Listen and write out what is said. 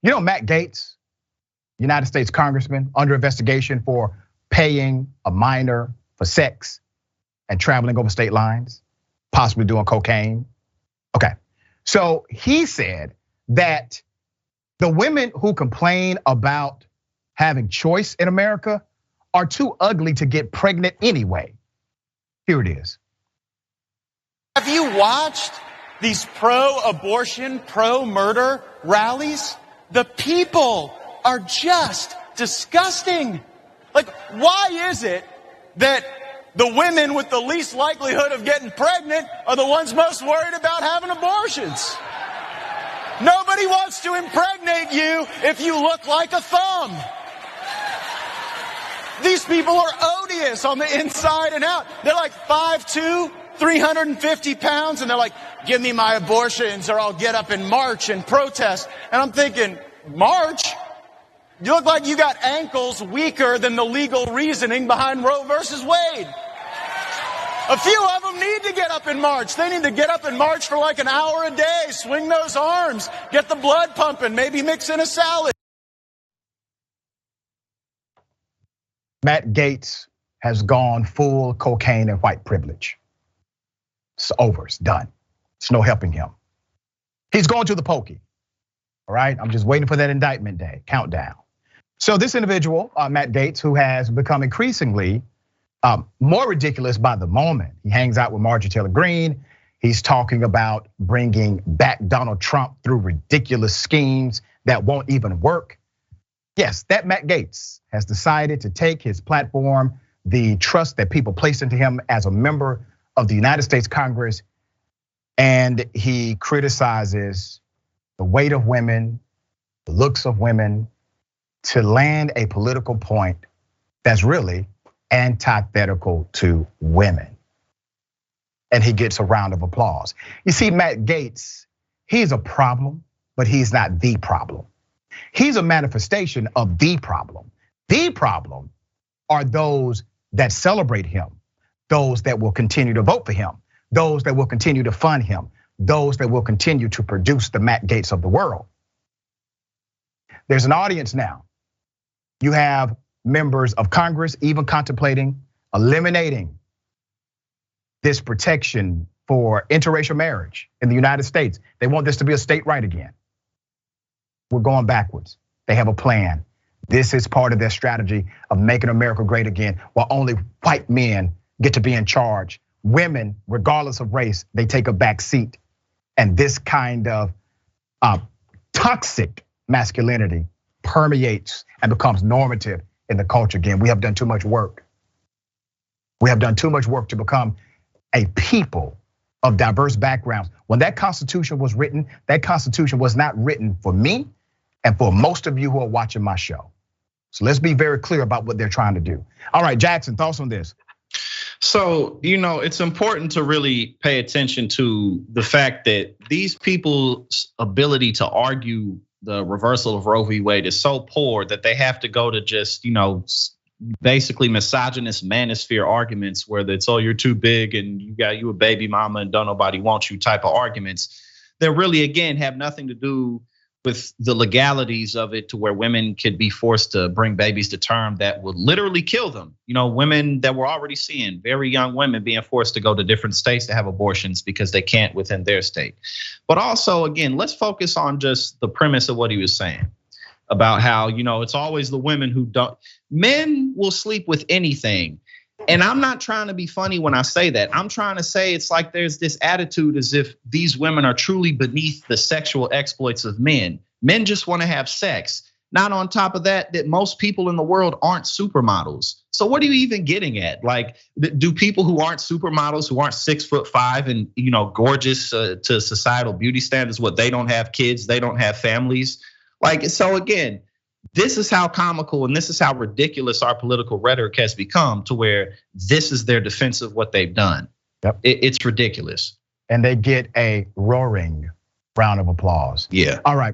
You know, Matt Gaetz, United States Congressman, under investigation for paying a minor for sex and traveling over state lines, possibly doing cocaine. Okay, so he said that the women who complain about having choice in America are too ugly to get pregnant anyway. Here it is. Have you watched these pro-abortion, pro-murder rallies? The people are just disgusting. Like, why is it that the women with the least likelihood of getting pregnant are the ones most worried about having abortions? Nobody wants to impregnate you if you look like a thumb. These people are odious on the inside and out. They're like 5'2", 350 pounds, and they're like, give me my abortions or I'll get up and march and protest. And I'm thinking, march? You look like you got ankles weaker than the legal reasoning behind Roe versus Wade. A few of them need to get up and march. They need to get up and march for like an hour a day, swing those arms, get the blood pumping, maybe mix in a salad. Matt Gaetz has gone full cocaine and white privilege. It's over, it's done. It's no helping him. He's going to the pokey, all right? I'm just waiting for that indictment day, countdown. So this individual, Matt Gaetz, who has become increasingly more ridiculous by the moment. He hangs out with Marjorie Taylor Greene. He's talking about bringing back Donald Trump through ridiculous schemes that won't even work. Yes, that Matt Gaetz has decided to take his platform, the trust that people place into him as a member of the United States Congress, and he criticizes the weight of women, the looks of women, to land a political point that's really antithetical to women. And he gets a round of applause. You see, Matt Gaetz, he's a problem, but he's not the problem. He's a manifestation of the problem. The problem are those that celebrate him, those that will continue to vote for him, those that will continue to fund him, those that will continue to produce the Matt Gaetz of the world. There's an audience now. You have members of Congress even contemplating eliminating this protection for interracial marriage in the United States. They want this to be a state right again. We're going backwards. They have a plan. This is part of their strategy of making America great again, while only white men get to be in charge. Women, regardless of race, they take a back seat. And this kind of toxic masculinity permeates and becomes normative in the culture again. We have done too much work. We have done too much work to become a people of diverse backgrounds. When that Constitution was written, that Constitution was not written for me and for most of you who are watching my show. So let's be very clear about what they're trying to do. All right, Jackson, thoughts on this? So, it's important to really pay attention to the fact that these people's ability to argue the reversal of Roe v. Wade is so poor that they have to go to just, basically misogynist manosphere arguments where it's, oh, you're too big and you a baby mama and don't nobody want you type of arguments that really, again, have nothing to do with the legalities of it, to where women could be forced to bring babies to term that would literally kill them. Women that we're already seeing, very young women being forced to go to different states to have abortions because they can't within their state. But also, again, let's focus on just the premise of what he was saying about how, it's always the women who don't. Men will sleep with anything. And I'm not trying to be funny when I say that. I'm trying to say it's like there's this attitude as if these women are truly beneath the sexual exploits of men. Men just want to have sex. Not on top of that most people in the world aren't supermodels. So what are you even getting at? Like, do people who aren't supermodels, who aren't 6'5" and gorgeous to societal beauty standards, what, they don't have kids, they don't have families? Like, so again, this is how comical and this is how ridiculous our political rhetoric has become, to where this is their defense of what they've done. Yep. It's ridiculous. And they get a roaring round of applause. Yeah. All right.